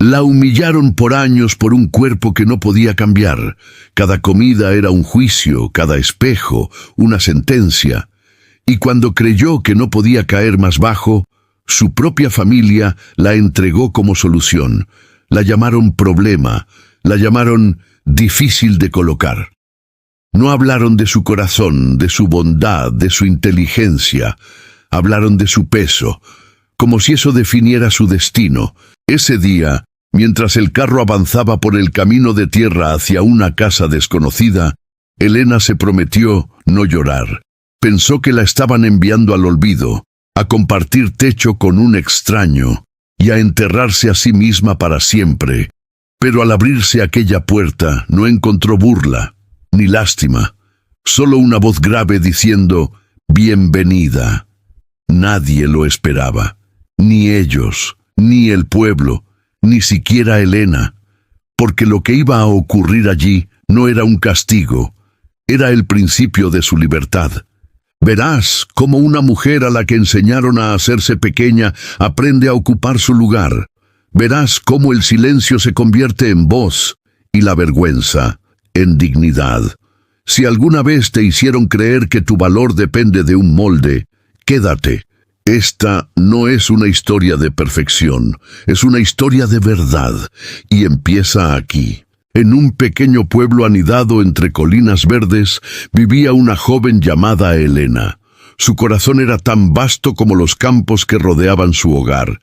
La humillaron por años por un cuerpo que no podía cambiar. Cada comida era un juicio, cada espejo, una sentencia. Y cuando creyó que no podía caer más bajo, su propia familia la entregó como solución. La llamaron problema, la llamaron difícil de colocar. No hablaron de su corazón, de su bondad, de su inteligencia. Hablaron de su peso, como si eso definiera su destino. Ese día, mientras el carro avanzaba por el camino de tierra hacia una casa desconocida, Elena se prometió no llorar. Pensó que la estaban enviando al olvido, a compartir techo con un extraño y a enterrarse a sí misma para siempre. Pero al abrirse aquella puerta no encontró burla, ni lástima, solo una voz grave diciendo, «Bienvenida». Nadie lo esperaba, ni ellos, ni el pueblo, ni siquiera Elena, porque lo que iba a ocurrir allí no era un castigo, era el principio de su libertad. Verás cómo una mujer a la que enseñaron a hacerse pequeña aprende a ocupar su lugar. Verás cómo el silencio se convierte en voz y la vergüenza en dignidad. Si alguna vez te hicieron creer que tu valor depende de un molde, quédate. Esta no es una historia de perfección, es una historia de verdad, y empieza aquí. En un pequeño pueblo anidado entre colinas verdes, vivía una joven llamada Elena. Su corazón era tan vasto como los campos que rodeaban su hogar,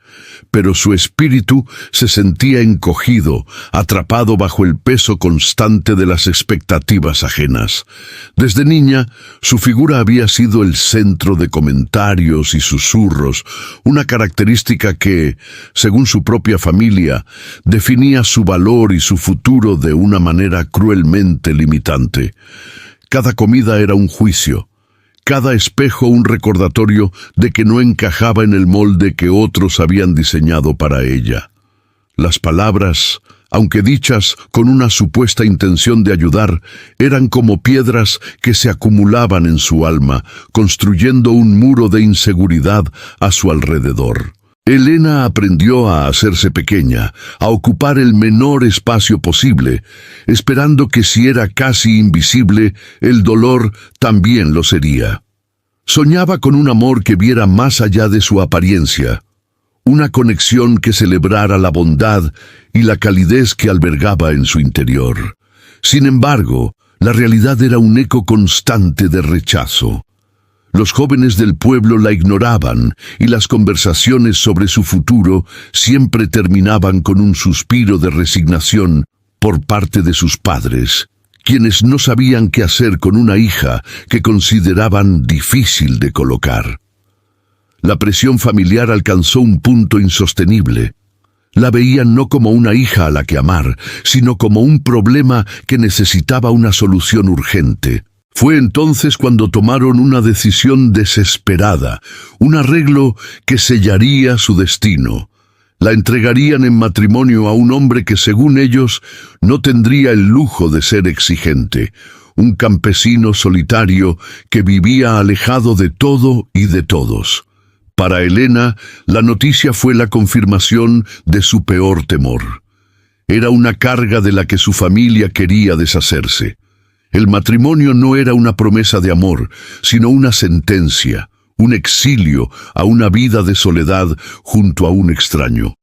pero su espíritu se sentía encogido, atrapado bajo el peso constante de las expectativas ajenas. Desde niña, su figura había sido el centro de comentarios y susurros, una característica que, según su propia familia, definía su valor y su futuro de una manera cruelmente limitante. Cada comida era un juicio. Cada espejo un recordatorio de que no encajaba en el molde que otros habían diseñado para ella. Las palabras, aunque dichas con una supuesta intención de ayudar, eran como piedras que se acumulaban en su alma, construyendo un muro de inseguridad a su alrededor. Elena aprendió a hacerse pequeña, a ocupar el menor espacio posible, esperando que si era casi invisible, el dolor también lo sería. Soñaba con un amor que viera más allá de su apariencia, una conexión que celebrara la bondad y la calidez que albergaba en su interior. Sin embargo, la realidad era un eco constante de rechazo. Los jóvenes del pueblo la ignoraban y las conversaciones sobre su futuro siempre terminaban con un suspiro de resignación por parte de sus padres, quienes no sabían qué hacer con una hija que consideraban difícil de colocar. La presión familiar alcanzó un punto insostenible. La veían no como una hija a la que amar, sino como un problema que necesitaba una solución urgente. Fue entonces cuando tomaron una decisión desesperada, un arreglo que sellaría su destino. La entregarían en matrimonio a un hombre que, según ellos, no tendría el lujo de ser exigente, un campesino solitario que vivía alejado de todo y de todos. Para Elena, la noticia fue la confirmación de su peor temor. Era una carga de la que su familia quería deshacerse. El matrimonio no era una promesa de amor, sino una sentencia, un exilio a una vida de soledad junto a un extraño.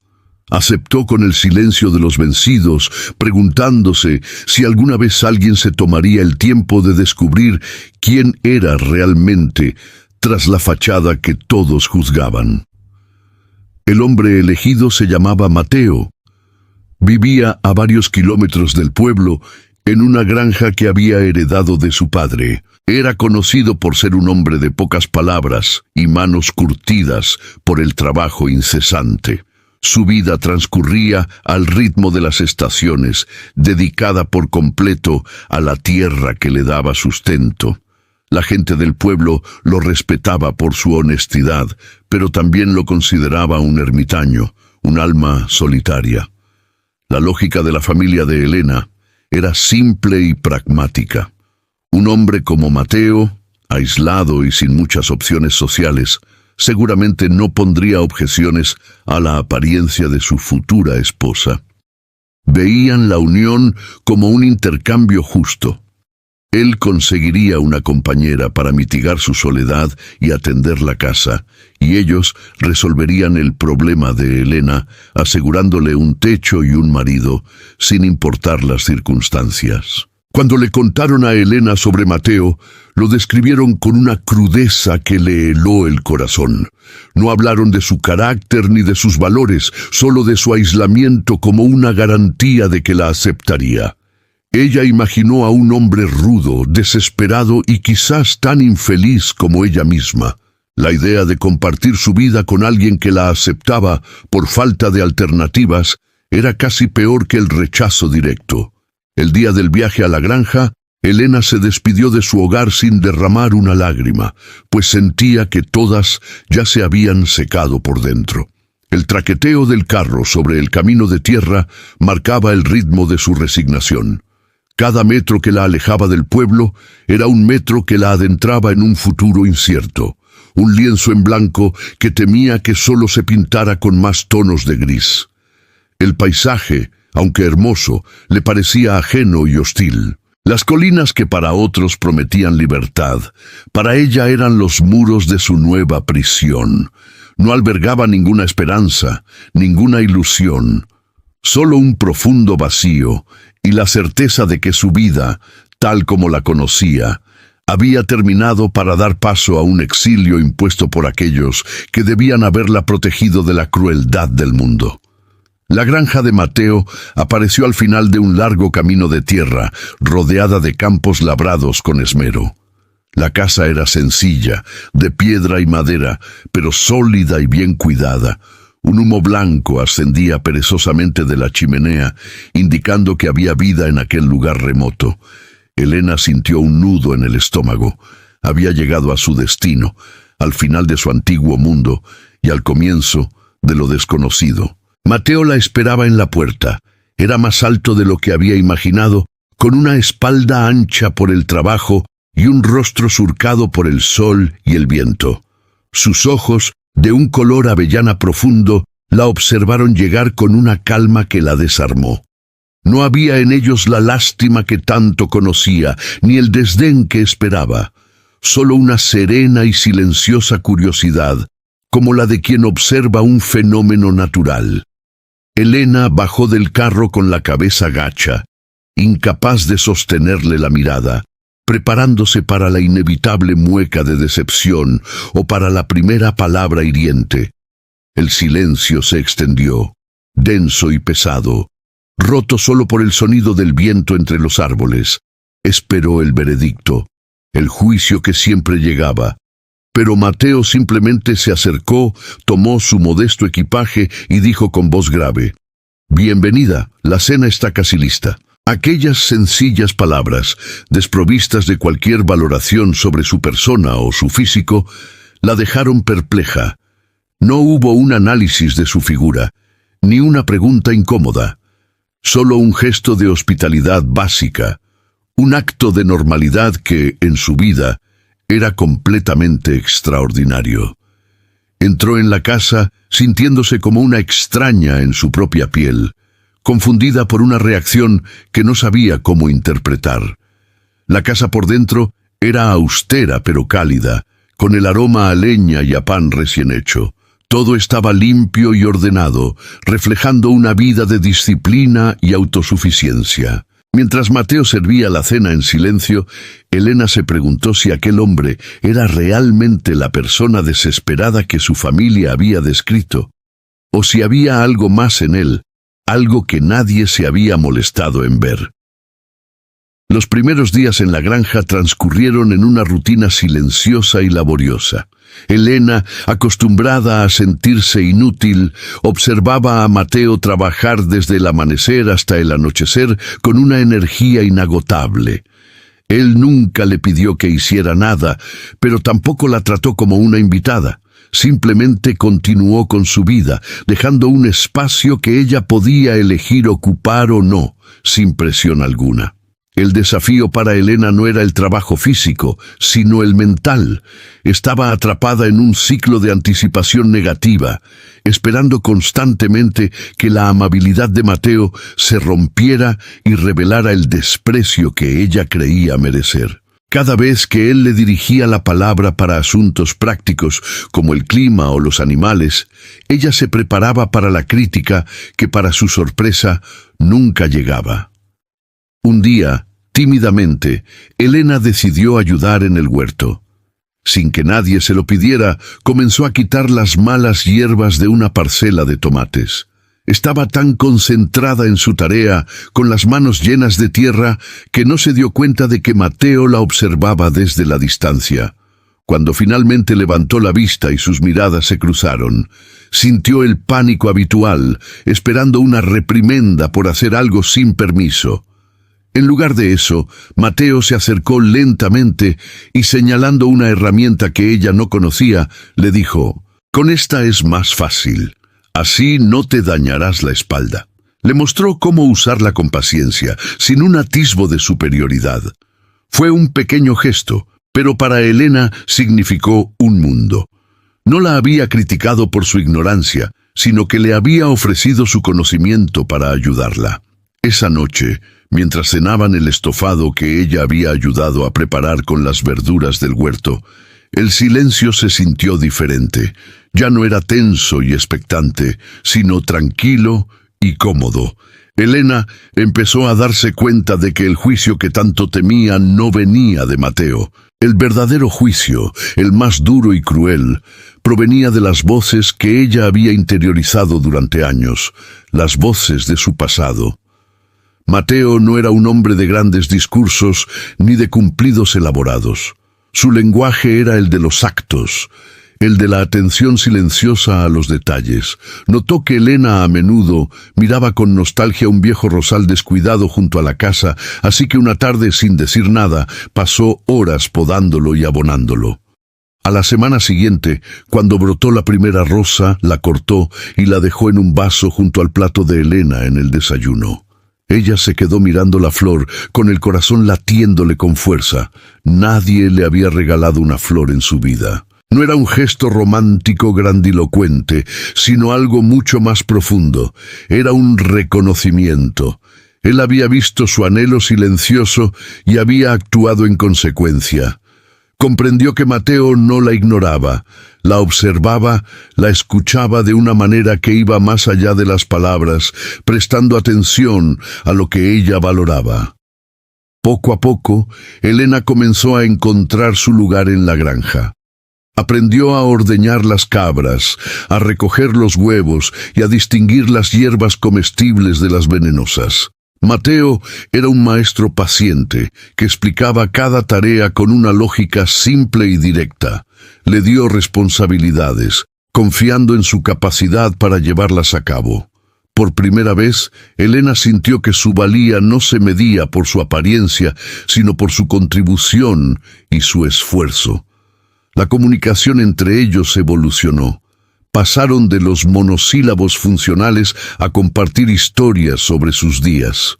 Aceptó con el silencio de los vencidos, preguntándose si alguna vez alguien se tomaría el tiempo de descubrir quién era realmente tras la fachada que todos juzgaban. El hombre elegido se llamaba Mateo. Vivía a varios kilómetros del pueblo, en una granja que había heredado de su padre. Era conocido por ser un hombre de pocas palabras y manos curtidas por el trabajo incesante. Su vida transcurría al ritmo de las estaciones, dedicada por completo a la tierra que le daba sustento. La gente del pueblo lo respetaba por su honestidad, pero también lo consideraba un ermitaño, un alma solitaria. La lógica de la familia de Elena era simple y pragmática. Un hombre como Mateo, aislado y sin muchas opciones sociales, seguramente no pondría objeciones a la apariencia de su futura esposa. Veían la unión como un intercambio justo. Él conseguiría una compañera para mitigar su soledad y atender la casa, y ellos resolverían el problema de Elena, asegurándole un techo y un marido, sin importar las circunstancias. Cuando le contaron a Elena sobre Mateo, lo describieron con una crudeza que le heló el corazón. No hablaron de su carácter ni de sus valores, solo de su aislamiento como una garantía de que la aceptaría. Ella imaginó a un hombre rudo, desesperado y quizás tan infeliz como ella misma. La idea de compartir su vida con alguien que la aceptaba por falta de alternativas era casi peor que el rechazo directo. El día del viaje a la granja, Elena se despidió de su hogar sin derramar una lágrima, pues sentía que todas ya se habían secado por dentro. El traqueteo del carro sobre el camino de tierra marcaba el ritmo de su resignación. Cada metro que la alejaba del pueblo era un metro que la adentraba en un futuro incierto, un lienzo en blanco que temía que solo se pintara con más tonos de gris. El paisaje, aunque hermoso, le parecía ajeno y hostil. Las colinas que para otros prometían libertad, para ella eran los muros de su nueva prisión. No albergaba ninguna esperanza, ninguna ilusión, solo un profundo vacío y la certeza de que su vida, tal como la conocía, había terminado para dar paso a un exilio impuesto por aquellos que debían haberla protegido de la crueldad del mundo. La granja de Mateo apareció al final de un largo camino de tierra, rodeada de campos labrados con esmero. La casa era sencilla, de piedra y madera, pero sólida y bien cuidada. Un humo blanco ascendía perezosamente de la chimenea, indicando que había vida en aquel lugar remoto. Elena sintió un nudo en el estómago. Había llegado a su destino, al final de su antiguo mundo y al comienzo de lo desconocido. Mateo la esperaba en la puerta. Era más alto de lo que había imaginado, con una espalda ancha por el trabajo y un rostro surcado por el sol y el viento. Sus ojos, de un color avellana profundo, la observaron llegar con una calma que la desarmó. No había en ellos la lástima que tanto conocía, ni el desdén que esperaba, solo una serena y silenciosa curiosidad, como la de quien observa un fenómeno natural. Elena bajó del carro con la cabeza gacha, incapaz de sostenerle la mirada, preparándose para la inevitable mueca de decepción o para la primera palabra hiriente. El silencio se extendió, denso y pesado, roto solo por el sonido del viento entre los árboles. Esperó el veredicto, el juicio que siempre llegaba. Pero Mateo simplemente se acercó, tomó su modesto equipaje y dijo con voz grave: «Bienvenida, la cena está casi lista». Aquellas sencillas palabras, desprovistas de cualquier valoración sobre su persona o su físico, la dejaron perpleja. No hubo un análisis de su figura, ni una pregunta incómoda, solo un gesto de hospitalidad básica, un acto de normalidad que, en su vida, era completamente extraordinario. Entró en la casa sintiéndose como una extraña en su propia piel, confundida por una reacción que no sabía cómo interpretar. La casa por dentro era austera pero cálida, con el aroma a leña y a pan recién hecho. Todo estaba limpio y ordenado, reflejando una vida de disciplina y autosuficiencia. Mientras Mateo servía la cena en silencio, Elena se preguntó si aquel hombre era realmente la persona desesperada que su familia había descrito, o si había algo más en él, algo que nadie se había molestado en ver. Los primeros días en la granja transcurrieron en una rutina silenciosa y laboriosa. Elena, acostumbrada a sentirse inútil, observaba a Mateo trabajar desde el amanecer hasta el anochecer con una energía inagotable. Él nunca le pidió que hiciera nada, pero tampoco la trató como una invitada. Simplemente continuó con su vida, dejando un espacio que ella podía elegir ocupar o no, sin presión alguna. El desafío para Elena no era el trabajo físico, sino el mental. Estaba atrapada en un ciclo de anticipación negativa, esperando constantemente que la amabilidad de Mateo se rompiera y revelara el desprecio que ella creía merecer. Cada vez que él le dirigía la palabra para asuntos prácticos, como el clima o los animales, ella se preparaba para la crítica que, para su sorpresa, nunca llegaba. Un día, tímidamente, Elena decidió ayudar en el huerto. Sin que nadie se lo pidiera, comenzó a quitar las malas hierbas de una parcela de tomates. Estaba tan concentrada en su tarea, con las manos llenas de tierra, que no se dio cuenta de que Mateo la observaba desde la distancia. Cuando finalmente levantó la vista y sus miradas se cruzaron, sintió el pánico habitual, esperando una reprimenda por hacer algo sin permiso. En lugar de eso, Mateo se acercó lentamente y, señalando una herramienta que ella no conocía, le dijo: «Con esta es más fácil. Así no te dañarás la espalda». Le mostró cómo usarla con paciencia, sin un atisbo de superioridad. Fue un pequeño gesto, pero para Elena significó un mundo. No la había criticado por su ignorancia, sino que le había ofrecido su conocimiento para ayudarla. Esa noche, mientras cenaban el estofado que ella había ayudado a preparar con las verduras del huerto, el silencio se sintió diferente. Ya no era tenso y expectante, sino tranquilo y cómodo. Elena empezó a darse cuenta de que el juicio que tanto temía no venía de Mateo. El verdadero juicio, el más duro y cruel, provenía de las voces que ella había interiorizado durante años, las voces de su pasado. Mateo no era un hombre de grandes discursos ni de cumplidos elaborados. Su lenguaje era el de los actos, el de la atención silenciosa a los detalles. Notó que Elena a menudo miraba con nostalgia un viejo rosal descuidado junto a la casa, así que una tarde, sin decir nada, pasó horas podándolo y abonándolo. A la semana siguiente, cuando brotó la primera rosa, la cortó y la dejó en un vaso junto al plato de Elena en el desayuno. Ella se quedó mirando la flor, con el corazón latiéndole con fuerza. Nadie le había regalado una flor en su vida. No era un gesto romántico grandilocuente, sino algo mucho más profundo. Era un reconocimiento. Él había visto su anhelo silencioso y había actuado en consecuencia. Comprendió que Mateo no la ignoraba, la observaba, la escuchaba de una manera que iba más allá de las palabras, prestando atención a lo que ella valoraba. Poco a poco, Elena comenzó a encontrar su lugar en la granja. Aprendió a ordeñar las cabras, a recoger los huevos y a distinguir las hierbas comestibles de las venenosas. Mateo era un maestro paciente que explicaba cada tarea con una lógica simple y directa. Le dio responsabilidades, confiando en su capacidad para llevarlas a cabo. Por primera vez, Elena sintió que su valía no se medía por su apariencia, sino por su contribución y su esfuerzo. La comunicación entre ellos evolucionó. Pasaron de los monosílabos funcionales a compartir historias sobre sus días.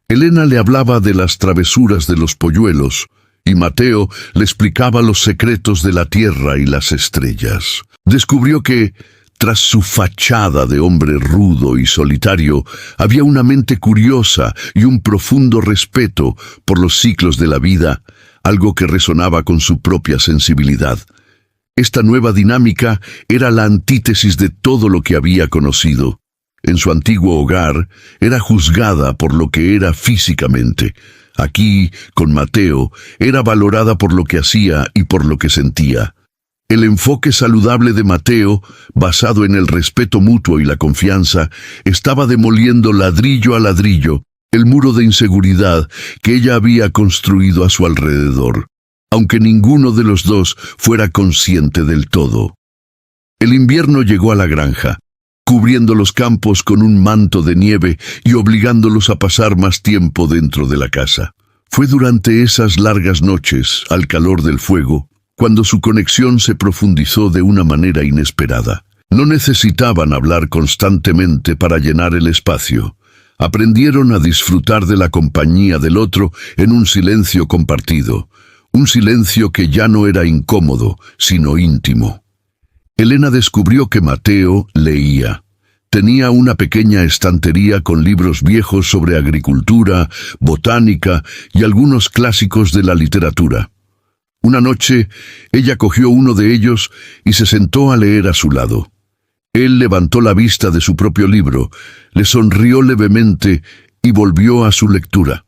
Elena le hablaba de las travesuras de los polluelos, y Mateo le explicaba los secretos de la tierra y las estrellas. Descubrió que, tras su fachada de hombre rudo y solitario, había una mente curiosa y un profundo respeto por los ciclos de la vida, algo que resonaba con su propia sensibilidad. Esta nueva dinámica era la antítesis de todo lo que había conocido. En su antiguo hogar, era juzgada por lo que era físicamente. Aquí, con Mateo, era valorada por lo que hacía y por lo que sentía. El enfoque saludable de Mateo, basado en el respeto mutuo y la confianza, estaba demoliendo ladrillo a ladrillo el muro de inseguridad que ella había construido a su alrededor, aunque ninguno de los dos fuera consciente del todo. El invierno llegó a la granja, cubriendo los campos con un manto de nieve y obligándolos a pasar más tiempo dentro de la casa. Fue durante esas largas noches, al calor del fuego, cuando su conexión se profundizó de una manera inesperada. No necesitaban hablar constantemente para llenar el espacio. Aprendieron a disfrutar de la compañía del otro en un silencio compartido, un silencio que ya no era incómodo, sino íntimo. Elena descubrió que Mateo leía. Tenía una pequeña estantería con libros viejos sobre agricultura, botánica y algunos clásicos de la literatura. Una noche, ella cogió uno de ellos y se sentó a leer a su lado. Él levantó la vista de su propio libro, le sonrió levemente y volvió a su lectura.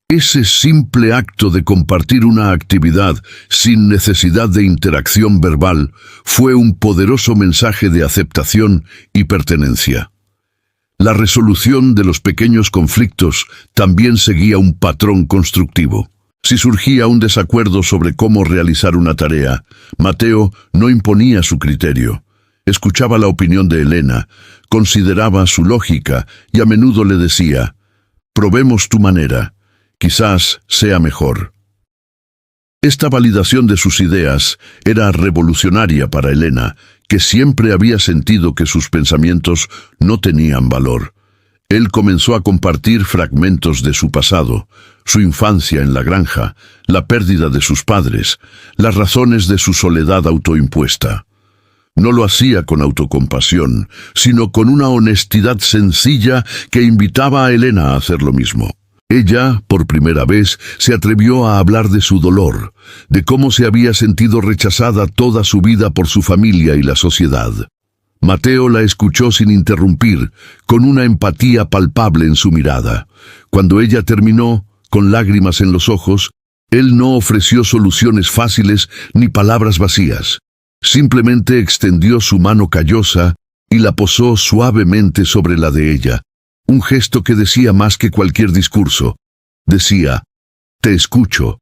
Ese simple acto de compartir una actividad sin necesidad de interacción verbal fue un poderoso mensaje de aceptación y pertenencia. La resolución de los pequeños conflictos también seguía un patrón constructivo. Si surgía un desacuerdo sobre cómo realizar una tarea, Mateo no imponía su criterio. Escuchaba la opinión de Elena, consideraba su lógica y a menudo le decía: «Probemos tu manera, quizás sea mejor». Esta validación de sus ideas era revolucionaria para Elena, que siempre había sentido que sus pensamientos no tenían valor. Él comenzó a compartir fragmentos de su pasado, su infancia en la granja, la pérdida de sus padres, las razones de su soledad autoimpuesta. No lo hacía con autocompasión, sino con una honestidad sencilla que invitaba a Elena a hacer lo mismo. Ella, por primera vez, se atrevió a hablar de su dolor, de cómo se había sentido rechazada toda su vida por su familia y la sociedad. Mateo la escuchó sin interrumpir, con una empatía palpable en su mirada. Cuando ella terminó, con lágrimas en los ojos, él no ofreció soluciones fáciles ni palabras vacías. Simplemente extendió su mano callosa y la posó suavemente sobre la de ella, un gesto que decía más que cualquier discurso. Decía: «Te escucho,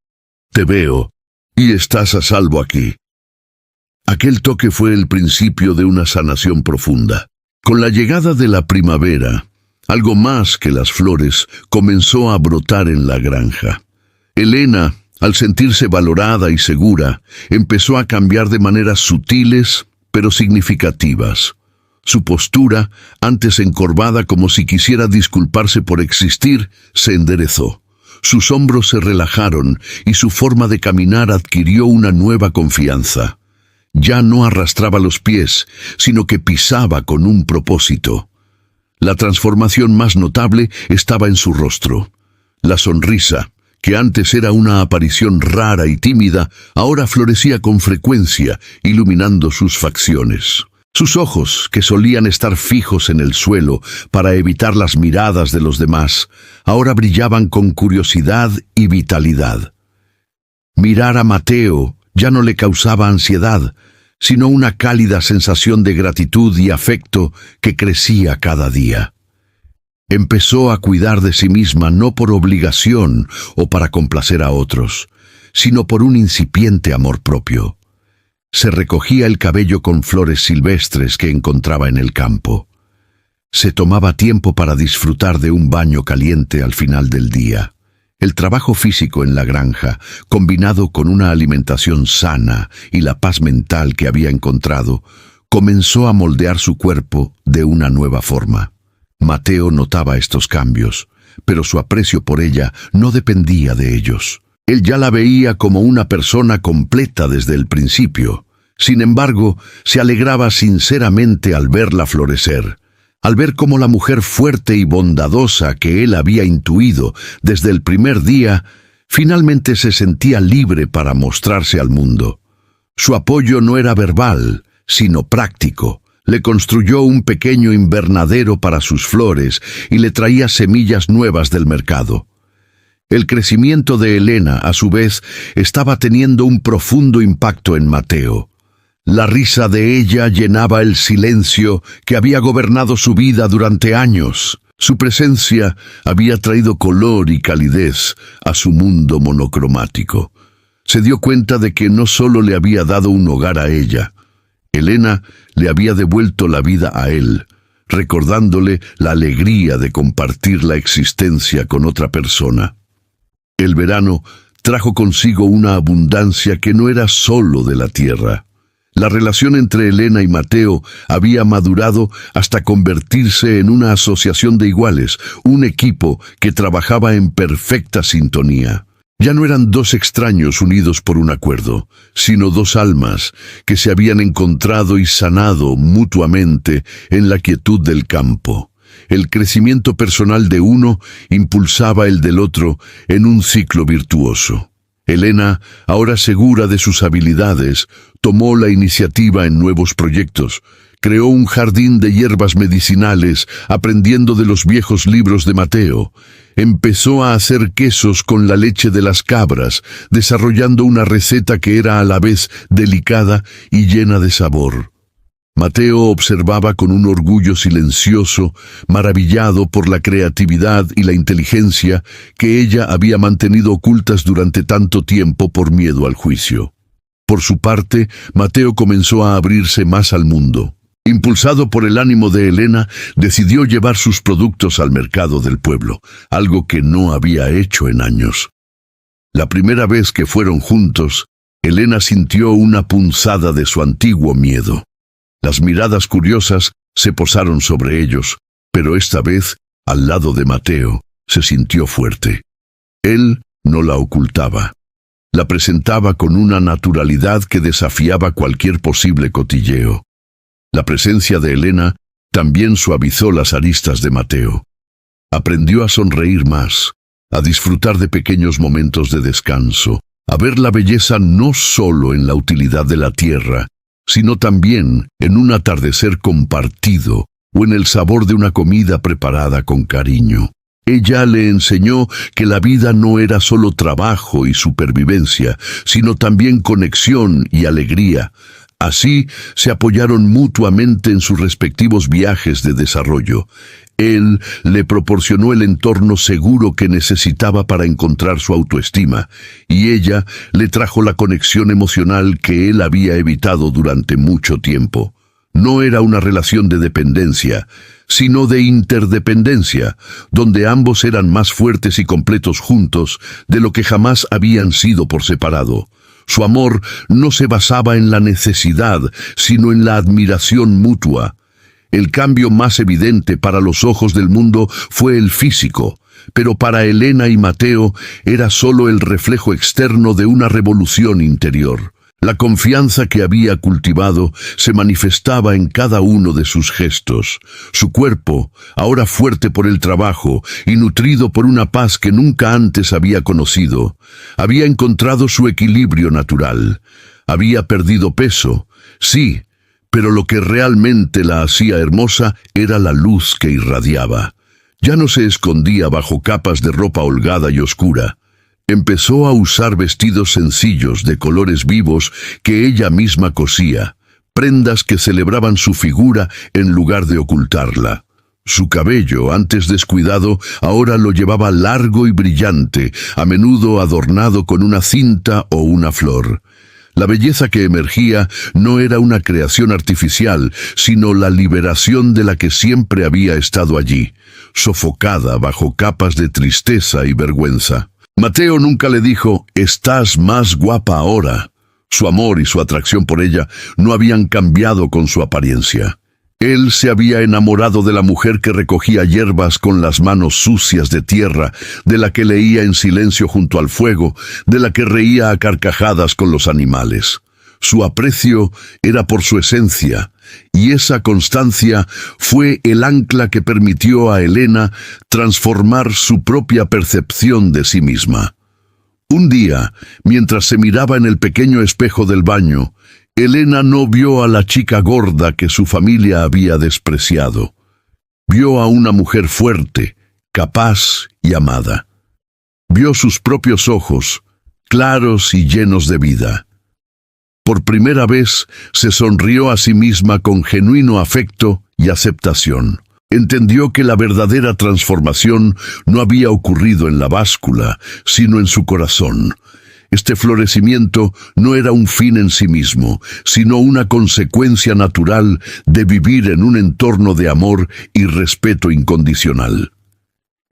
te veo, y estás a salvo aquí». Aquel toque fue el principio de una sanación profunda. Con la llegada de la primavera, algo más que las flores comenzó a brotar en la granja. Elena, al sentirse valorada y segura, empezó a cambiar de maneras sutiles, pero significativas. Su postura, antes encorvada como si quisiera disculparse por existir, se enderezó. Sus hombros se relajaron y su forma de caminar adquirió una nueva confianza. Ya no arrastraba los pies, sino que pisaba con un propósito. La transformación más notable estaba en su rostro. La sonrisa, que antes era una aparición rara y tímida, ahora florecía con frecuencia, iluminando sus facciones. Sus ojos, que solían estar fijos en el suelo para evitar las miradas de los demás, ahora brillaban con curiosidad y vitalidad. Mirar a Mateo ya no le causaba ansiedad, sino una cálida sensación de gratitud y afecto que crecía cada día. Empezó a cuidar de sí misma no por obligación o para complacer a otros, sino por un incipiente amor propio. Se recogía el cabello con flores silvestres que encontraba en el campo. Se tomaba tiempo para disfrutar de un baño caliente al final del día. El trabajo físico en la granja, combinado con una alimentación sana y la paz mental que había encontrado, comenzó a moldear su cuerpo de una nueva forma. Mateo notaba estos cambios, pero su aprecio por ella no dependía de ellos. Él ya la veía como una persona completa desde el principio. Sin embargo, se alegraba sinceramente al verla florecer, al ver cómo la mujer fuerte y bondadosa que él había intuido desde el primer día, finalmente se sentía libre para mostrarse al mundo. Su apoyo no era verbal, sino práctico. Le construyó un pequeño invernadero para sus flores y le traía semillas nuevas del mercado. El crecimiento de Elena, a su vez, estaba teniendo un profundo impacto en Mateo. La risa de ella llenaba el silencio que había gobernado su vida durante años. Su presencia había traído color y calidez a su mundo monocromático. Se dio cuenta de que no solo le había dado un hogar a ella. Elena le había devuelto la vida a él, recordándole la alegría de compartir la existencia con otra persona. El verano trajo consigo una abundancia que no era solo de la tierra. La relación entre Elena y Mateo había madurado hasta convertirse en una asociación de iguales, un equipo que trabajaba en perfecta sintonía. Ya no eran dos extraños unidos por un acuerdo, sino dos almas que se habían encontrado y sanado mutuamente en la quietud del campo. El crecimiento personal de uno impulsaba el del otro en un ciclo virtuoso. Elena, ahora segura de sus habilidades, tomó la iniciativa en nuevos proyectos. Creó un jardín de hierbas medicinales, aprendiendo de los viejos libros de Mateo. Empezó a hacer quesos con la leche de las cabras, desarrollando una receta que era a la vez delicada y llena de sabor. Mateo observaba con un orgullo silencioso, maravillado por la creatividad y la inteligencia que ella había mantenido ocultas durante tanto tiempo por miedo al juicio. Por su parte, Mateo comenzó a abrirse más al mundo. Impulsado por el ánimo de Elena, decidió llevar sus productos al mercado del pueblo, algo que no había hecho en años. La primera vez que fueron juntos, Elena sintió una punzada de su antiguo miedo. Las miradas curiosas se posaron sobre ellos, pero esta vez, al lado de Mateo, se sintió fuerte. Él no la ocultaba. La presentaba con una naturalidad que desafiaba cualquier posible cotilleo. La presencia de Elena también suavizó las aristas de Mateo. Aprendió a sonreír más, a disfrutar de pequeños momentos de descanso, a ver la belleza no solo en la utilidad de la tierra, sino también en un atardecer compartido o en el sabor de una comida preparada con cariño. Ella le enseñó que la vida no era solo trabajo y supervivencia, sino también conexión y alegría. Así se apoyaron mutuamente en sus respectivos viajes de desarrollo. Él le proporcionó el entorno seguro que necesitaba para encontrar su autoestima, y ella le trajo la conexión emocional que él había evitado durante mucho tiempo. No era una relación de dependencia, sino de interdependencia, donde ambos eran más fuertes y completos juntos de lo que jamás habían sido por separado. Su amor no se basaba en la necesidad, sino en la admiración mutua. El cambio más evidente para los ojos del mundo fue el físico, pero para Elena y Mateo era solo el reflejo externo de una revolución interior. La confianza que había cultivado se manifestaba en cada uno de sus gestos. Su cuerpo, ahora fuerte por el trabajo y nutrido por una paz que nunca antes había conocido, había encontrado su equilibrio natural. Había perdido peso, sí, pero lo que realmente la hacía hermosa era la luz que irradiaba. Ya no se escondía bajo capas de ropa holgada y oscura. Empezó a usar vestidos sencillos de colores vivos que ella misma cosía, prendas que celebraban su figura en lugar de ocultarla. Su cabello, antes descuidado, ahora lo llevaba largo y brillante, a menudo adornado con una cinta o una flor. La belleza que emergía no era una creación artificial, sino la liberación de la que siempre había estado allí, sofocada bajo capas de tristeza y vergüenza. Mateo nunca le dijo, «Estás más guapa ahora». Su amor y su atracción por ella no habían cambiado con su apariencia. Él se había enamorado de la mujer que recogía hierbas con las manos sucias de tierra, de la que leía en silencio junto al fuego, de la que reía a carcajadas con los animales. Su aprecio era por su esencia, y esa constancia fue el ancla que permitió a Elena transformar su propia percepción de sí misma. Un día, mientras se miraba en el pequeño espejo del baño, Elena no vio a la chica gorda que su familia había despreciado. Vio a una mujer fuerte, capaz y amada. Vio sus propios ojos, claros y llenos de vida. Por primera vez se sonrió a sí misma con genuino afecto y aceptación. Entendió que la verdadera transformación no había ocurrido en la báscula, sino en su corazón. Este florecimiento no era un fin en sí mismo, sino una consecuencia natural de vivir en un entorno de amor y respeto incondicional.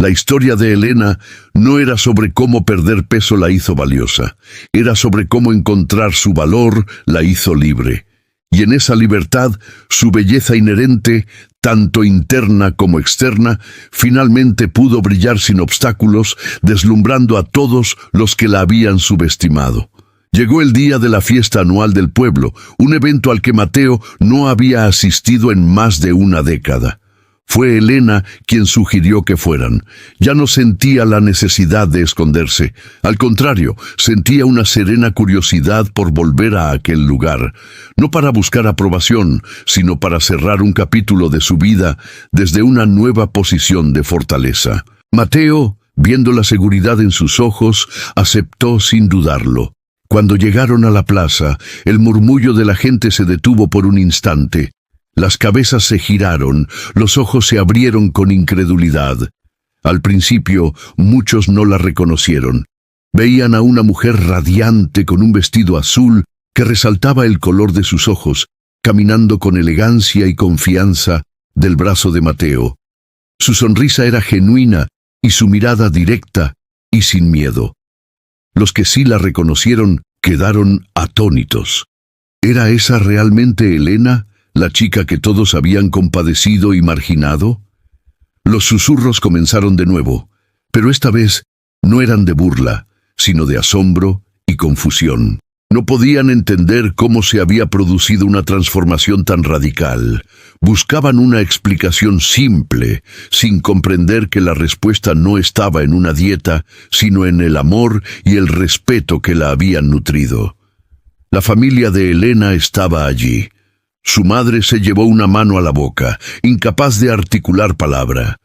La historia de Elena no era sobre cómo perder peso la hizo valiosa, era sobre cómo encontrar su valor la hizo libre. y en esa libertad su belleza inherente, tanto interna como externa, finalmente pudo brillar sin obstáculos, deslumbrando a todos los que la habían subestimado. Llegó el día de la fiesta anual del pueblo, un evento al que Mateo no había asistido en más de una década. Fue Helena quien sugirió que fueran. Ya no sentía la necesidad de esconderse. Al contrario, sentía una serena curiosidad por volver a aquel lugar, no para buscar aprobación, sino para cerrar un capítulo de su vida desde una nueva posición de fortaleza. Mateo, viendo la seguridad en sus ojos, aceptó sin dudarlo. Cuando llegaron a la plaza, el murmullo de la gente se detuvo por un instante. Las cabezas se giraron, los ojos se abrieron con incredulidad. Al principio, muchos no la reconocieron. Veían a una mujer radiante con un vestido azul que resaltaba el color de sus ojos, caminando con elegancia y confianza del brazo de Mateo. Su sonrisa era genuina y su mirada directa y sin miedo. Los que sí la reconocieron quedaron atónitos. ¿Era esa realmente Helena, la chica que todos habían compadecido y marginado? Los susurros comenzaron de nuevo, pero esta vez no eran de burla, sino de asombro y confusión. No podían entender cómo se había producido una transformación tan radical. Buscaban una explicación simple, sin comprender que la respuesta no estaba en una dieta, sino en el amor y el respeto que la habían nutrido. La familia de Helena estaba allí. Su madre se llevó una mano a la boca, incapaz de articular palabra.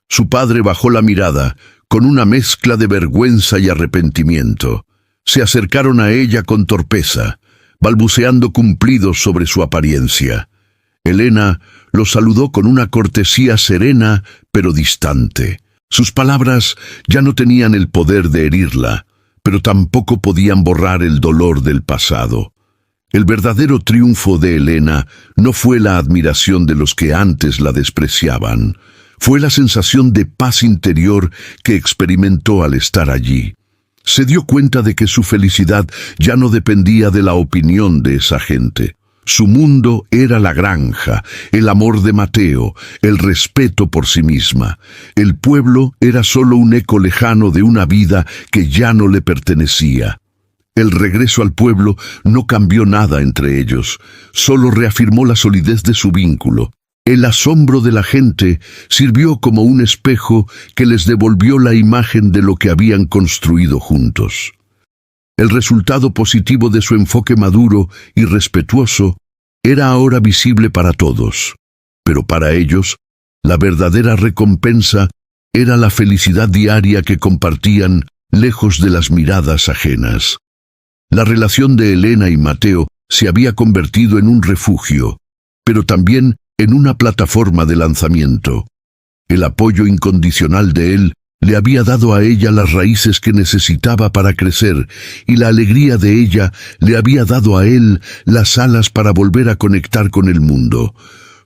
Su padre bajó la mirada, con una mezcla de vergüenza y arrepentimiento. Se acercaron a ella con torpeza, balbuceando cumplidos sobre su apariencia. Helena los saludó con una cortesía serena, pero distante. Sus palabras ya no tenían el poder de herirla, pero tampoco podían borrar el dolor del pasado. El verdadero triunfo de Helena no fue la admiración de los que antes la despreciaban, fue la sensación de paz interior que experimentó al estar allí. Se dio cuenta de que su felicidad ya no dependía de la opinión de esa gente. Su mundo era la granja, el amor de Mateo, el respeto por sí misma. El pueblo era solo un eco lejano de una vida que ya no le pertenecía. El regreso al pueblo no cambió nada entre ellos, solo reafirmó la solidez de su vínculo. El asombro de la gente sirvió como un espejo que les devolvió la imagen de lo que habían construido juntos. El resultado positivo de su enfoque maduro y respetuoso era ahora visible para todos, pero para ellos, la verdadera recompensa era la felicidad diaria que compartían lejos de las miradas ajenas. La relación de Helena y Mateo se había convertido en un refugio, pero también en una plataforma de lanzamiento. El apoyo incondicional de él le había dado a ella las raíces que necesitaba para crecer, y la alegría de ella le había dado a él las alas para volver a conectar con el mundo.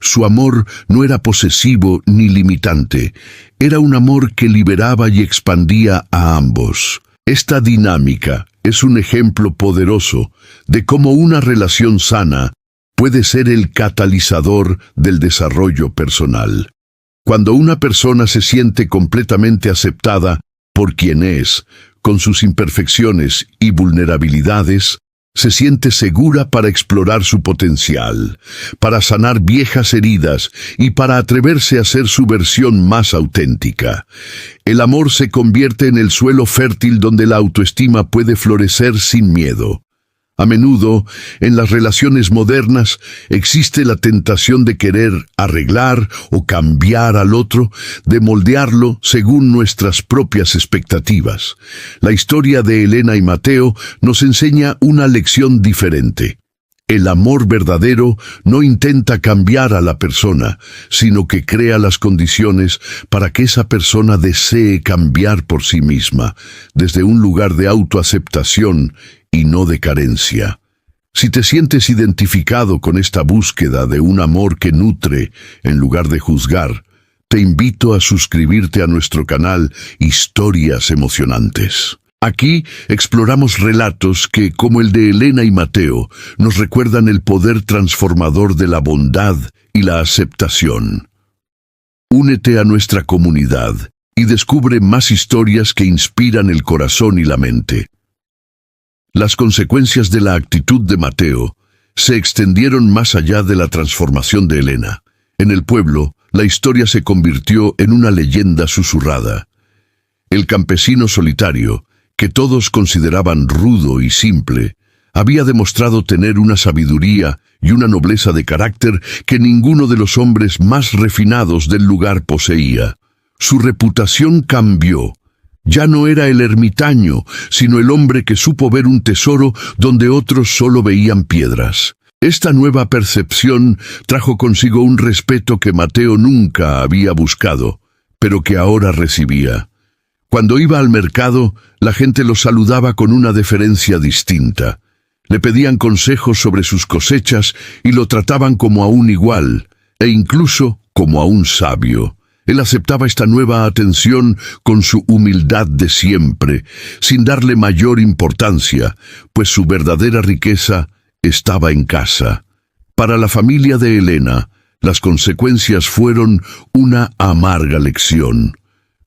Su amor no era posesivo ni limitante, era un amor que liberaba y expandía a ambos. Esta dinámica es un ejemplo poderoso de cómo una relación sana puede ser el catalizador del desarrollo personal. Cuando una persona se siente completamente aceptada por quien es, con sus imperfecciones y vulnerabilidades, se siente segura para explorar su potencial, para sanar viejas heridas y para atreverse a ser su versión más auténtica. El amor se convierte en el suelo fértil donde la autoestima puede florecer sin miedo. A menudo, en las relaciones modernas, existe la tentación de querer arreglar o cambiar al otro, de moldearlo según nuestras propias expectativas. La historia de Helena y Mateo nos enseña una lección diferente. El amor verdadero no intenta cambiar a la persona, sino que crea las condiciones para que esa persona desee cambiar por sí misma, desde un lugar de autoaceptación y no de carencia. Si te sientes identificado con esta búsqueda de un amor que nutre en lugar de juzgar, te invito a suscribirte a nuestro canal Historias Emocionantes. Aquí exploramos relatos que, como el de Elena y Mateo, nos recuerdan el poder transformador de la bondad y la aceptación. Únete a nuestra comunidad y descubre más historias que inspiran el corazón y la mente. Las consecuencias de la actitud de Mateo se extendieron más allá de la transformación de Elena. En el pueblo, la historia se convirtió en una leyenda susurrada. El campesino solitario, que todos consideraban rudo y simple, había demostrado tener una sabiduría y una nobleza de carácter que ninguno de los hombres más refinados del lugar poseía. Su reputación cambió. Ya no era el ermitaño, sino el hombre que supo ver un tesoro donde otros solo veían piedras. Esta nueva percepción trajo consigo un respeto que Mateo nunca había buscado, pero que ahora recibía. Cuando iba al mercado, la gente lo saludaba con una deferencia distinta. Le pedían consejos sobre sus cosechas y lo trataban como a un igual, e incluso como a un sabio. Él aceptaba esta nueva atención con su humildad de siempre, sin darle mayor importancia, pues su verdadera riqueza estaba en casa. Para la familia de Elena, las consecuencias fueron una amarga lección.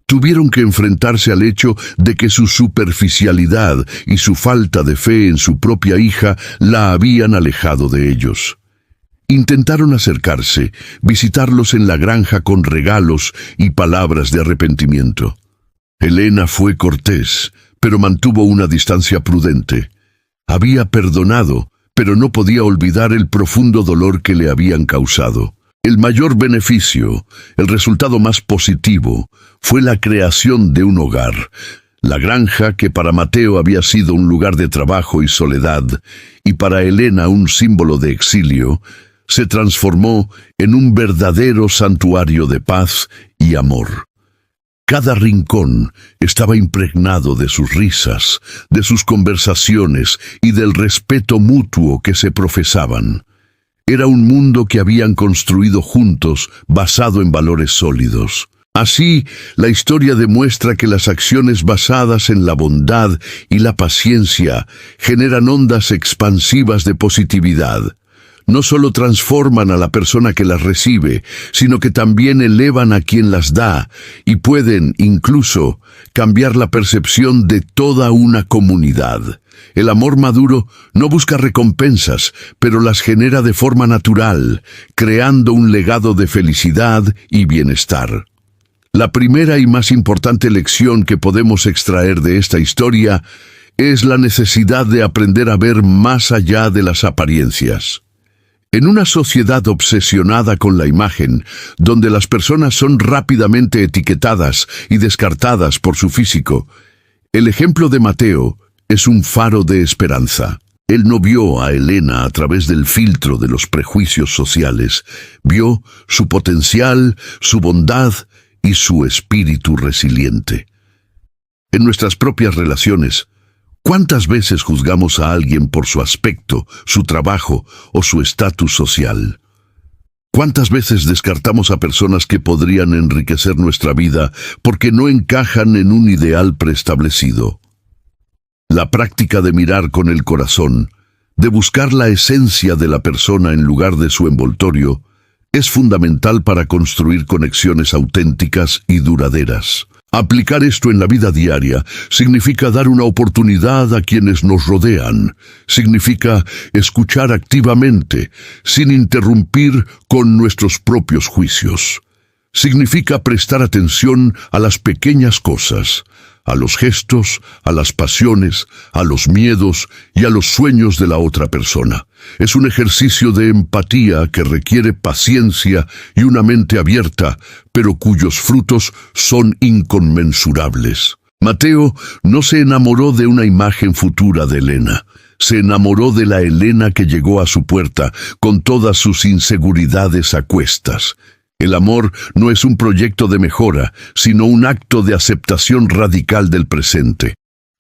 Tuvieron que enfrentarse al hecho de que su superficialidad y su falta de fe en su propia hija la habían alejado de ellos. Intentaron acercarse, visitarlos en la granja con regalos y palabras de arrepentimiento. Elena fue cortés, pero mantuvo una distancia prudente. Había perdonado, pero no podía olvidar el profundo dolor que le habían causado. El mayor beneficio, el resultado más positivo, fue la creación de un hogar. La granja, que para Mateo había sido un lugar de trabajo y soledad, y para Elena un símbolo de exilio, se transformó en un verdadero santuario de paz y amor. Cada rincón estaba impregnado de sus risas, de sus conversaciones y del respeto mutuo que se profesaban. Era un mundo que habían construido juntos, basado en valores sólidos. Así, la historia demuestra que las acciones basadas en la bondad y la paciencia generan ondas expansivas de positividad. No solo transforman a la persona que las recibe, sino que también elevan a quien las da y pueden, incluso, cambiar la percepción de toda una comunidad. El amor maduro no busca recompensas, pero las genera de forma natural, creando un legado de felicidad y bienestar. La primera y más importante lección que podemos extraer de esta historia es la necesidad de aprender a ver más allá de las apariencias. En una sociedad obsesionada con la imagen, donde las personas son rápidamente etiquetadas y descartadas por su físico, el ejemplo de Mateo es un faro de esperanza. Él no vio a Elena a través del filtro de los prejuicios sociales, vio su potencial, su bondad y su espíritu resiliente. En nuestras propias relaciones, ¿cuántas veces juzgamos a alguien por su aspecto, su trabajo o su estatus social? ¿Cuántas veces descartamos a personas que podrían enriquecer nuestra vida porque no encajan en un ideal preestablecido? La práctica de mirar con el corazón, de buscar la esencia de la persona en lugar de su envoltorio, es fundamental para construir conexiones auténticas y duraderas. Aplicar esto en la vida diaria significa dar una oportunidad a quienes nos rodean. Significa escuchar activamente, sin interrumpir con nuestros propios juicios. Significa prestar atención a las pequeñas cosas, a los gestos, a las pasiones, a los miedos y a los sueños de la otra persona. Es un ejercicio de empatía que requiere paciencia y una mente abierta, pero cuyos frutos son inconmensurables. Mateo no se enamoró de una imagen futura de Elena. Se enamoró de la Elena que llegó a su puerta con todas sus inseguridades a cuestas. El amor no es un proyecto de mejora, sino un acto de aceptación radical del presente.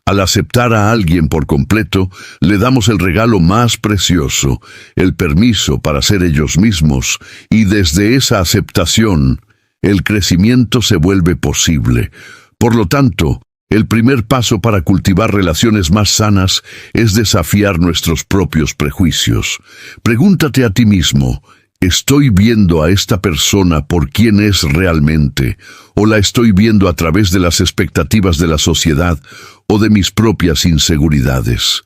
Al aceptar a alguien por completo, le damos el regalo más precioso, el permiso para ser ellos mismos, y desde esa aceptación, el crecimiento se vuelve posible. Por lo tanto, El primer paso para cultivar relaciones más sanas es desafiar nuestros propios prejuicios. Pregúntate a ti mismo, ¿estoy viendo a esta persona por quién es realmente? ¿O la estoy viendo a través de las expectativas de la sociedad o de mis propias inseguridades?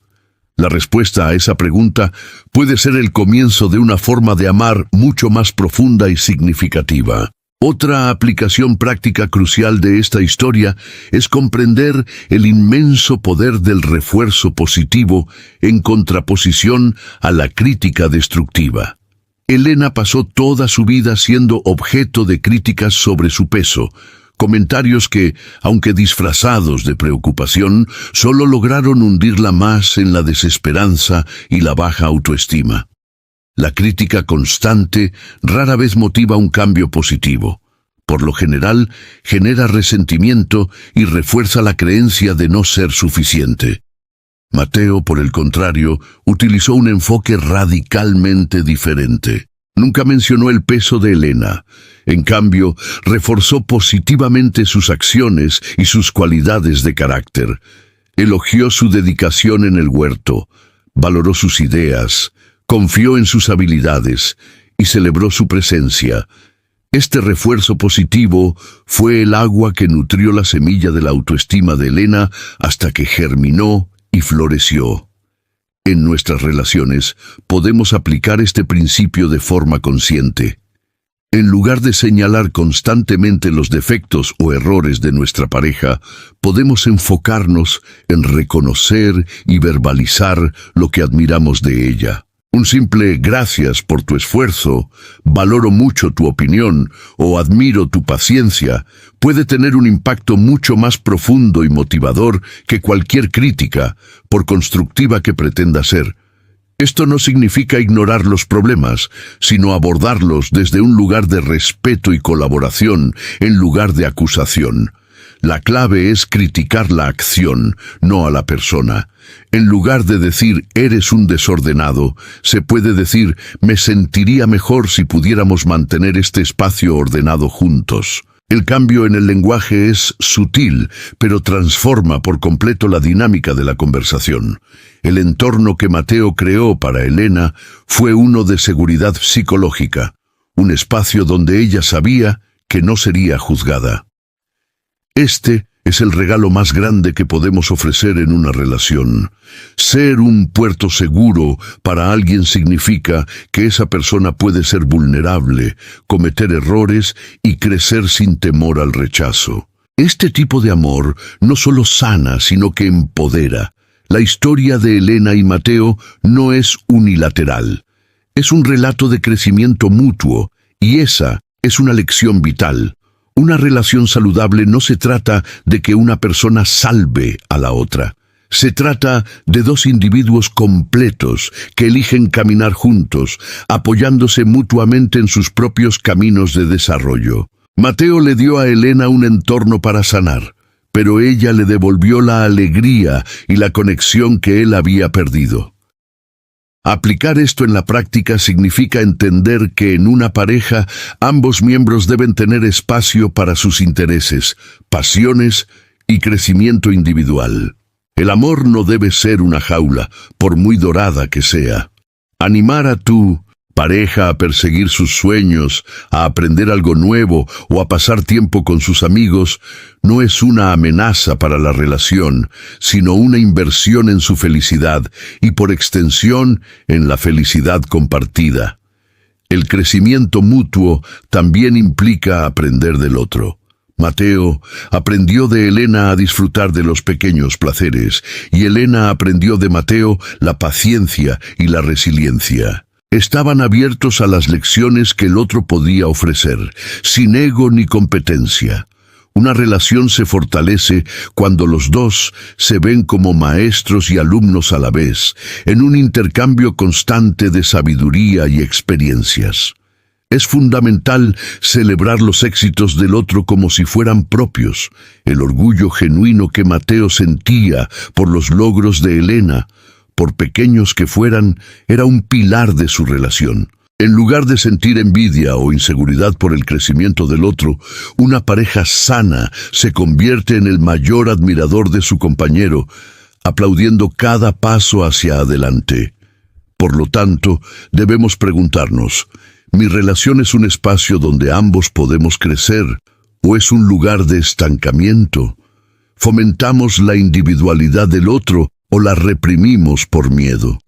La respuesta a esa pregunta puede ser el comienzo de una forma de amar mucho más profunda y significativa. Otra aplicación práctica crucial de esta historia es comprender el inmenso poder del refuerzo positivo en contraposición a la crítica destructiva. Elena pasó toda su vida siendo objeto de críticas sobre su peso, comentarios que, aunque disfrazados de preocupación, solo lograron hundirla más en la desesperanza y la baja autoestima. La crítica constante rara vez motiva un cambio positivo. Por lo general, genera resentimiento y refuerza la creencia de no ser suficiente. Mateo, por el contrario, utilizó un enfoque radicalmente diferente. Nunca mencionó el peso de Elena. En cambio, reforzó positivamente sus acciones y sus cualidades de carácter. Elogió su dedicación en el huerto, valoró sus ideas, confió en sus habilidades y celebró su presencia. Este refuerzo positivo fue el agua que nutrió la semilla de la autoestima de Elena hasta que germinó y floreció. En nuestras relaciones podemos aplicar este principio de forma consciente. En lugar de señalar constantemente los defectos o errores de nuestra pareja, podemos enfocarnos en reconocer y verbalizar lo que admiramos de ella. Un simple gracias por tu esfuerzo, valoro mucho tu opinión o admiro tu paciencia puede tener un impacto mucho más profundo y motivador que cualquier crítica, por constructiva que pretenda ser. Esto no significa ignorar los problemas, sino abordarlos desde un lugar de respeto y colaboración en lugar de acusación. La clave es criticar la acción, no a la persona. En lugar de decir, eres un desordenado, se puede decir, me sentiría mejor si pudiéramos mantener este espacio ordenado juntos. El cambio en el lenguaje es sutil, pero transforma por completo la dinámica de la conversación. El entorno que Mateo creó para Elena fue uno de seguridad psicológica, un espacio donde ella sabía que no sería juzgada. Este es el regalo más grande que podemos ofrecer en una relación. Ser un puerto seguro para alguien significa que esa persona puede ser vulnerable, cometer errores y crecer sin temor al rechazo. Este tipo de amor no solo sana, sino que empodera. La historia de Elena y Mateo no es unilateral. Es un relato de crecimiento mutuo, y esa es una lección vital. Una relación saludable no se trata de que una persona salve a la otra. Se trata de dos individuos completos que eligen caminar juntos, apoyándose mutuamente en sus propios caminos de desarrollo. Mateo le dio a Elena un entorno para sanar, pero ella le devolvió la alegría y la conexión que él había perdido. Aplicar esto en la práctica significa entender que en una pareja ambos miembros deben tener espacio para sus intereses, pasiones y crecimiento individual. El amor no debe ser una jaula, por muy dorada que sea. Animar a tu pareja a perseguir sus sueños, a aprender algo nuevo o a pasar tiempo con sus amigos no es una amenaza para la relación, sino una inversión en su felicidad y por extensión en la felicidad compartida. El crecimiento mutuo también implica aprender del otro. Mateo aprendió de Elena a disfrutar de los pequeños placeres y Elena aprendió de Mateo la paciencia y la resiliencia. Estaban abiertos a las lecciones que el otro podía ofrecer, sin ego ni competencia. Una relación se fortalece cuando los dos se ven como maestros y alumnos a la vez, en un intercambio constante de sabiduría y experiencias. Es fundamental celebrar los éxitos del otro como si fueran propios. El orgullo genuino que Mateo sentía por los logros de Elena, por pequeños que fueran, era un pilar de su relación. En lugar de sentir envidia o inseguridad por el crecimiento del otro, una pareja sana se convierte en el mayor admirador de su compañero, aplaudiendo cada paso hacia adelante. Por lo tanto, debemos preguntarnos, ¿mi relación es un espacio donde ambos podemos crecer o es un lugar de estancamiento? ¿Fomentamos la individualidad del otro o la reprimimos por miedo?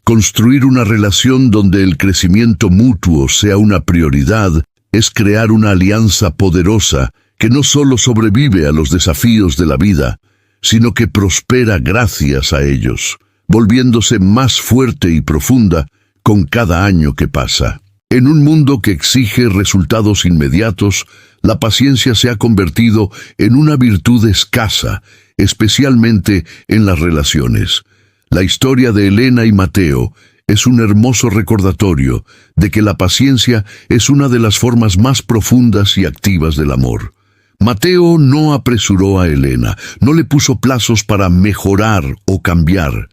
Construir una relación donde el crecimiento mutuo sea una prioridad es crear una alianza poderosa que no solo sobrevive a los desafíos de la vida, sino que prospera gracias a ellos, volviéndose más fuerte y profunda con cada año que pasa. En un mundo que exige resultados inmediatos, la paciencia se ha convertido en una virtud escasa, especialmente en las relaciones. La historia de Elena y Mateo es un hermoso recordatorio de que la paciencia es una de las formas más profundas y activas del amor. Mateo no apresuró a Elena, no le puso plazos para mejorar o cambiar.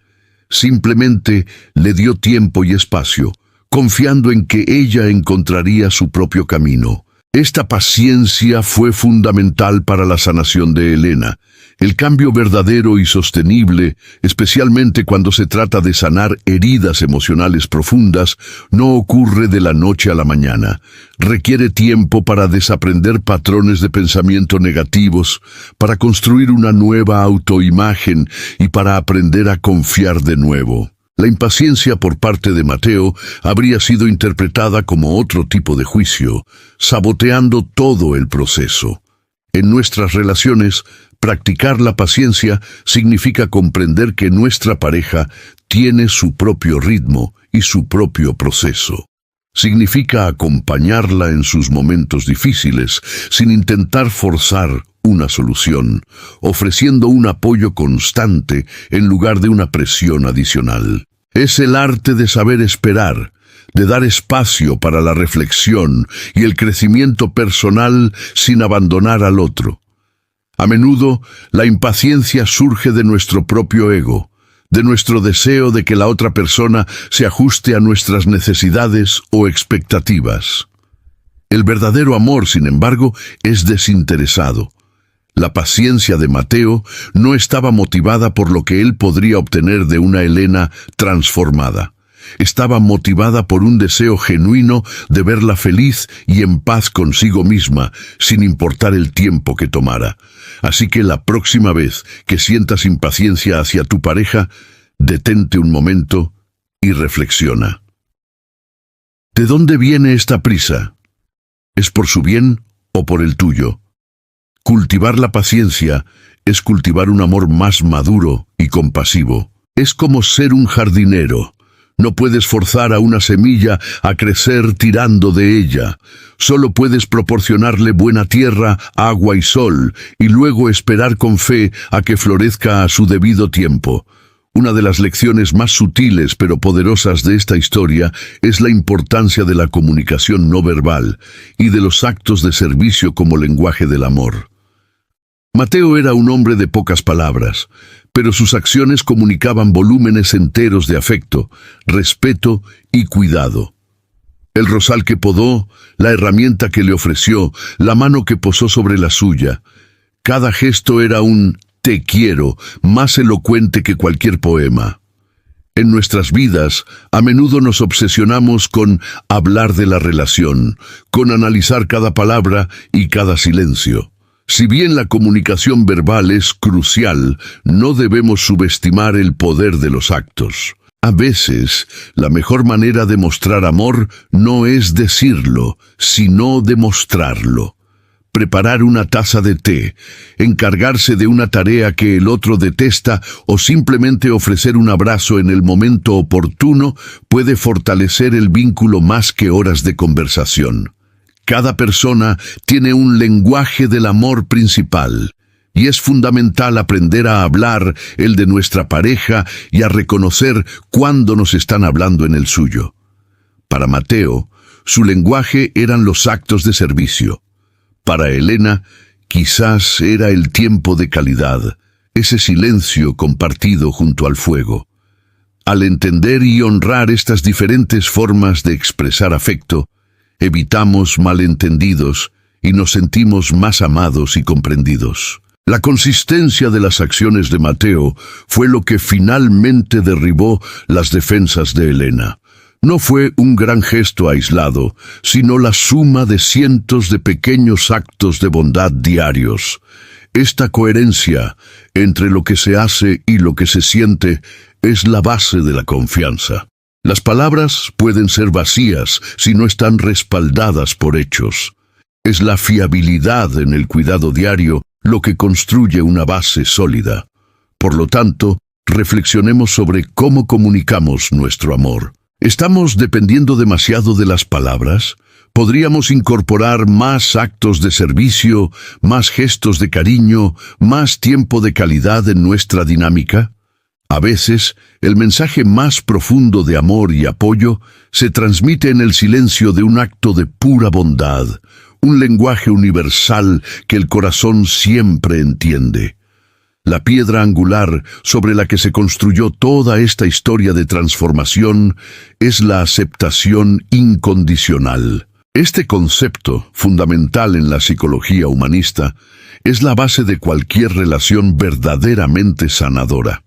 Simplemente le dio tiempo y espacio, confiando en que ella encontraría su propio camino. Esta paciencia fue fundamental para la sanación de Elena. El cambio verdadero y sostenible, especialmente cuando se trata de sanar heridas emocionales profundas, no ocurre de la noche a la mañana. Requiere tiempo para desaprender patrones de pensamiento negativos, para construir una nueva autoimagen y para aprender a confiar de nuevo. La impaciencia por parte de Mateo habría sido interpretada como otro tipo de juicio, saboteando todo el proceso. En nuestras relaciones, practicar la paciencia significa comprender que nuestra pareja tiene su propio ritmo y su propio proceso. Significa acompañarla en sus momentos difíciles, sin intentar forzar una solución, ofreciendo un apoyo constante en lugar de una presión adicional. Es el arte de saber esperar, de dar espacio para la reflexión y el crecimiento personal sin abandonar al otro. A menudo, la impaciencia surge de nuestro propio ego, de nuestro deseo de que la otra persona se ajuste a nuestras necesidades o expectativas. El verdadero amor, sin embargo, es desinteresado. La paciencia de Mateo no estaba motivada por lo que él podría obtener de una Elena transformada. Estaba motivada por un deseo genuino de verla feliz y en paz consigo misma, sin importar el tiempo que tomara. Así que la próxima vez que sientas impaciencia hacia tu pareja, detente un momento y reflexiona. ¿De dónde viene esta prisa? ¿Es por su bien o por el tuyo? Cultivar la paciencia es cultivar un amor más maduro y compasivo. Es como ser un jardinero. No puedes forzar a una semilla a crecer tirando de ella. Solo puedes proporcionarle buena tierra, agua y sol, y luego esperar con fe a que florezca a su debido tiempo. Una de las lecciones más sutiles pero poderosas de esta historia es la importancia de la comunicación no verbal y de los actos de servicio como lenguaje del amor. Mateo era un hombre de pocas palabras, pero sus acciones comunicaban volúmenes enteros de afecto, respeto y cuidado. El rosal que podó, la herramienta que le ofreció, la mano que posó sobre la suya. Cada gesto era un «te quiero» más elocuente que cualquier poema. En nuestras vidas, a menudo nos obsesionamos con hablar de la relación, con analizar cada palabra y cada silencio. Si bien la comunicación verbal es crucial, no debemos subestimar el poder de los actos. A veces, la mejor manera de mostrar amor no es decirlo, sino demostrarlo. Preparar una taza de té, encargarse de una tarea que el otro detesta o simplemente ofrecer un abrazo en el momento oportuno puede fortalecer el vínculo más que horas de conversación. Cada persona tiene un lenguaje del amor principal, y es fundamental aprender a hablar el de nuestra pareja y a reconocer cuándo nos están hablando en el suyo. Para Mateo, su lenguaje eran los actos de servicio. Para Elena, quizás era el tiempo de calidad, ese silencio compartido junto al fuego. Al entender y honrar estas diferentes formas de expresar afecto, evitamos malentendidos y nos sentimos más amados y comprendidos. La consistencia de las acciones de Mateo fue lo que finalmente derribó las defensas de Elena. No fue un gran gesto aislado, sino la suma de cientos de pequeños actos de bondad diarios. Esta coherencia entre lo que se hace y lo que se siente es la base de la confianza. Las palabras pueden ser vacías si no están respaldadas por hechos. Es la fiabilidad en el cuidado diario lo que construye una base sólida. Por lo tanto, reflexionemos sobre cómo comunicamos nuestro amor. ¿Estamos dependiendo demasiado de las palabras? ¿Podríamos incorporar más actos de servicio, más gestos de cariño, más tiempo de calidad en nuestra dinámica? A veces, el mensaje más profundo de amor y apoyo se transmite en el silencio de un acto de pura bondad, un lenguaje universal que el corazón siempre entiende. La piedra angular sobre la que se construyó toda esta historia de transformación es la aceptación incondicional. Este concepto, fundamental en la psicología humanista, es la base de cualquier relación verdaderamente sanadora.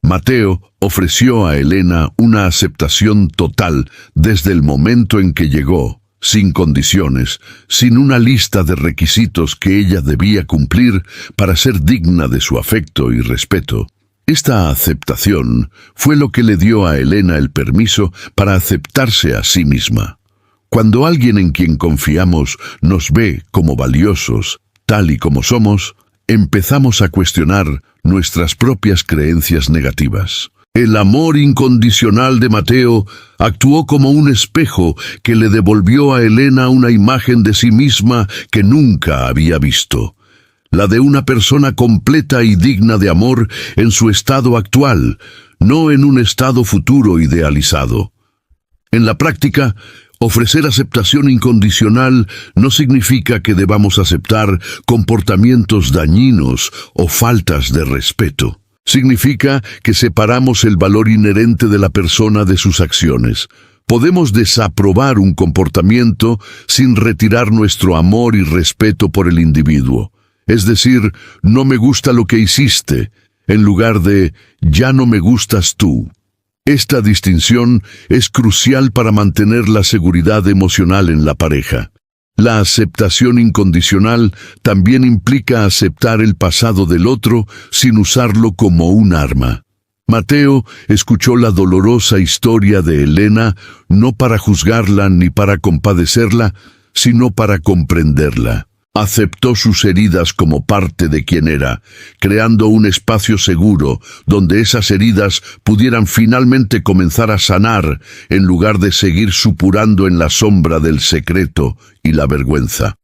Mateo ofreció a Elena una aceptación total desde el momento en que llegó, sin condiciones, sin una lista de requisitos que ella debía cumplir para ser digna de su afecto y respeto. Esta aceptación fue lo que le dio a Elena el permiso para aceptarse a sí misma. Cuando alguien en quien confiamos nos ve como valiosos, tal y como somos, empezamos a cuestionar nuestras propias creencias negativas. El amor incondicional de Mateo actuó como un espejo que le devolvió a Elena una imagen de sí misma que nunca había visto. La de una persona completa y digna de amor en su estado actual, no en un estado futuro idealizado. En la práctica, ofrecer aceptación incondicional no significa que debamos aceptar comportamientos dañinos o faltas de respeto. Significa que separamos el valor inherente de la persona de sus acciones. Podemos desaprobar un comportamiento sin retirar nuestro amor y respeto por el individuo. Es decir, no me gusta lo que hiciste, en lugar de ya no me gustas tú. Esta distinción es crucial para mantener la seguridad emocional en la pareja. La aceptación incondicional también implica aceptar el pasado del otro sin usarlo como un arma. Mateo escuchó la dolorosa historia de Elena no para juzgarla ni para compadecerla, sino para comprenderla. Aceptó sus heridas como parte de quien era, creando un espacio seguro donde esas heridas pudieran finalmente comenzar a sanar en lugar de seguir supurando en la sombra del secreto y la vergüenza.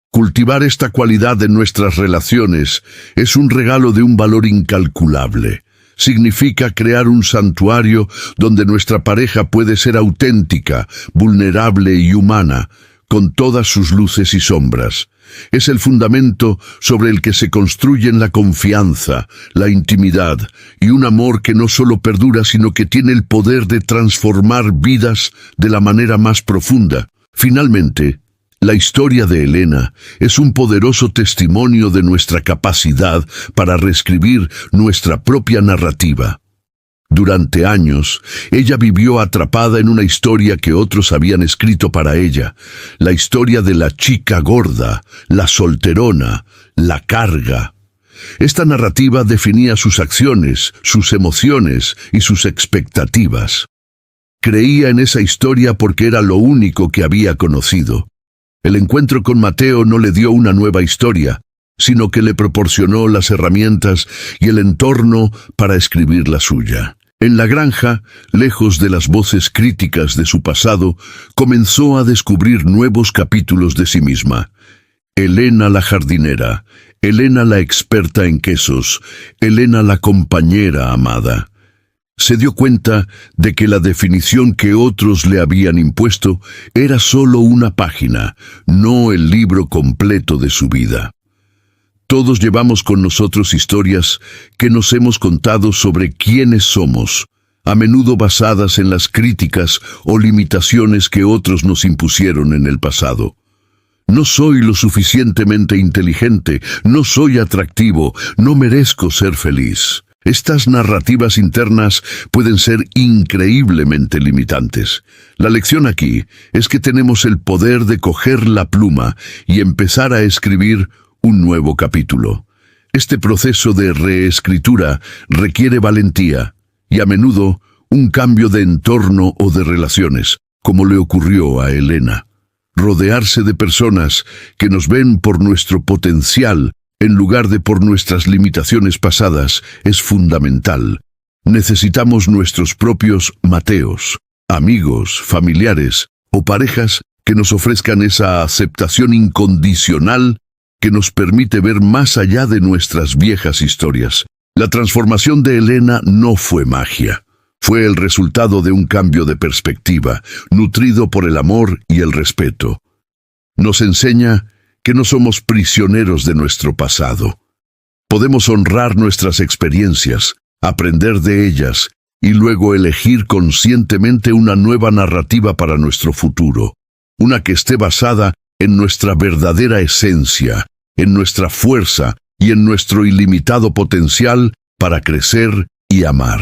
Cultivar esta cualidad en nuestras relaciones es un regalo de un valor incalculable. Significa crear un santuario donde nuestra pareja puede ser auténtica, vulnerable y humana, con todas sus luces y sombras. Es el fundamento sobre el que se construyen la confianza, la intimidad y un amor que no solo perdura, sino que tiene el poder de transformar vidas de la manera más profunda. Finalmente, la historia de Elena es un poderoso testimonio de nuestra capacidad para reescribir nuestra propia narrativa. Durante años, ella vivió atrapada en una historia que otros habían escrito para ella, la historia de la chica gorda, la solterona, la carga. Esta narrativa definía sus acciones, sus emociones y sus expectativas. Creía en esa historia porque era lo único que había conocido. El encuentro con Mateo no le dio una nueva historia, sino que le proporcionó las herramientas y el entorno para escribir la suya. En la granja, lejos de las voces críticas de su pasado, comenzó a descubrir nuevos capítulos de sí misma. Elena la jardinera, Elena la experta en quesos, Elena la compañera amada. Se dio cuenta de que la definición que otros le habían impuesto era solo una página, no el libro completo de su vida. Todos llevamos con nosotros historias que nos hemos contado sobre quiénes somos, a menudo basadas en las críticas o limitaciones que otros nos impusieron en el pasado. No soy lo suficientemente inteligente, no soy atractivo, no merezco ser feliz. Estas narrativas internas pueden ser increíblemente limitantes. La lección aquí es que tenemos el poder de coger la pluma y empezar a escribir un nuevo capítulo. Este proceso de reescritura requiere valentía y a menudo un cambio de entorno o de relaciones, como le ocurrió a Elena. Rodearse de personas que nos ven por nuestro potencial en lugar de por nuestras limitaciones pasadas es fundamental. Necesitamos nuestros propios Mateos, amigos, familiares o parejas que nos ofrezcan esa aceptación incondicional que nos permite ver más allá de nuestras viejas historias. La transformación de Elena no fue magia. Fue el resultado de un cambio de perspectiva, nutrido por el amor y el respeto. Nos enseña que no somos prisioneros de nuestro pasado. Podemos honrar nuestras experiencias, aprender de ellas y luego elegir conscientemente una nueva narrativa para nuestro futuro, una que esté basada en nuestra verdadera esencia, en nuestra fuerza y en nuestro ilimitado potencial para crecer y amar.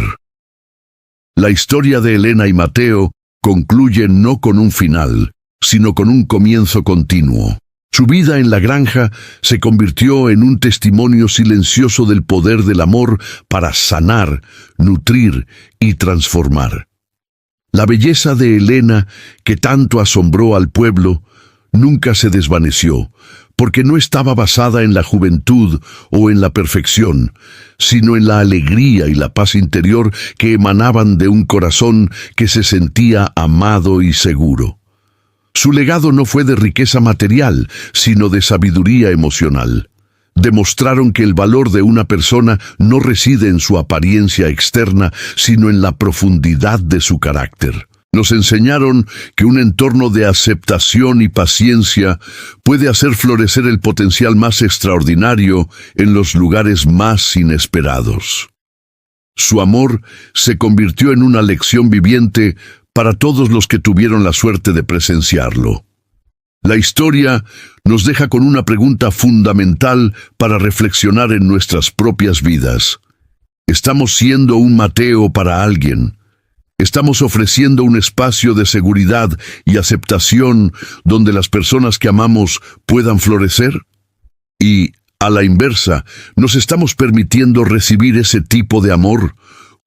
La historia de Elena y Mateo concluye no con un final, sino con un comienzo continuo. Su vida en la granja se convirtió en un testimonio silencioso del poder del amor para sanar, nutrir y transformar. La belleza de Elena, que tanto asombró al pueblo, nunca se desvaneció, porque no estaba basada en la juventud o en la perfección, sino en la alegría y la paz interior que emanaban de un corazón que se sentía amado y seguro. Su legado no fue de riqueza material, sino de sabiduría emocional. Demostraron que el valor de una persona no reside en su apariencia externa, sino en la profundidad de su carácter. Nos enseñaron que un entorno de aceptación y paciencia puede hacer florecer el potencial más extraordinario en los lugares más inesperados. Su amor se convirtió en una lección viviente para todos los que tuvieron la suerte de presenciarlo. La historia nos deja con una pregunta fundamental para reflexionar en nuestras propias vidas. ¿Estamos siendo un Mateo para alguien? ¿Estamos ofreciendo un espacio de seguridad y aceptación donde las personas que amamos puedan florecer? Y, a la inversa, ¿nos estamos permitiendo recibir ese tipo de amor?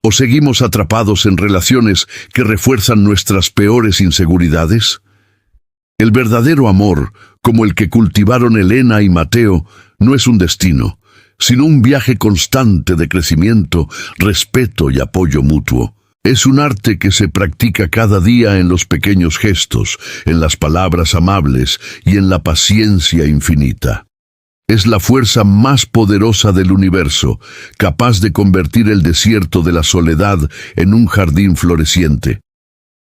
¿O seguimos atrapados en relaciones que refuerzan nuestras peores inseguridades? El verdadero amor, como el que cultivaron Elena y Mateo, no es un destino, sino un viaje constante de crecimiento, respeto y apoyo mutuo. Es un arte que se practica cada día en los pequeños gestos, en las palabras amables y en la paciencia infinita. Es la fuerza más poderosa del universo, capaz de convertir el desierto de la soledad en un jardín floreciente.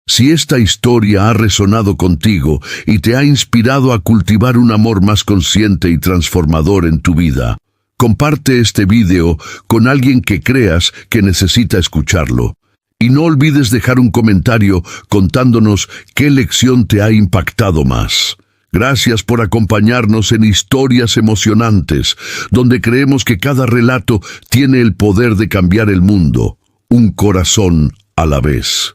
Si esta historia ha resonado contigo y te ha inspirado a cultivar un amor más consciente y transformador en tu vida, comparte este video con alguien que creas que necesita escucharlo. Y no olvides dejar un comentario contándonos qué lección te ha impactado más. Gracias por acompañarnos en Historias Emocionantes, donde creemos que cada relato tiene el poder de cambiar el mundo, un corazón a la vez.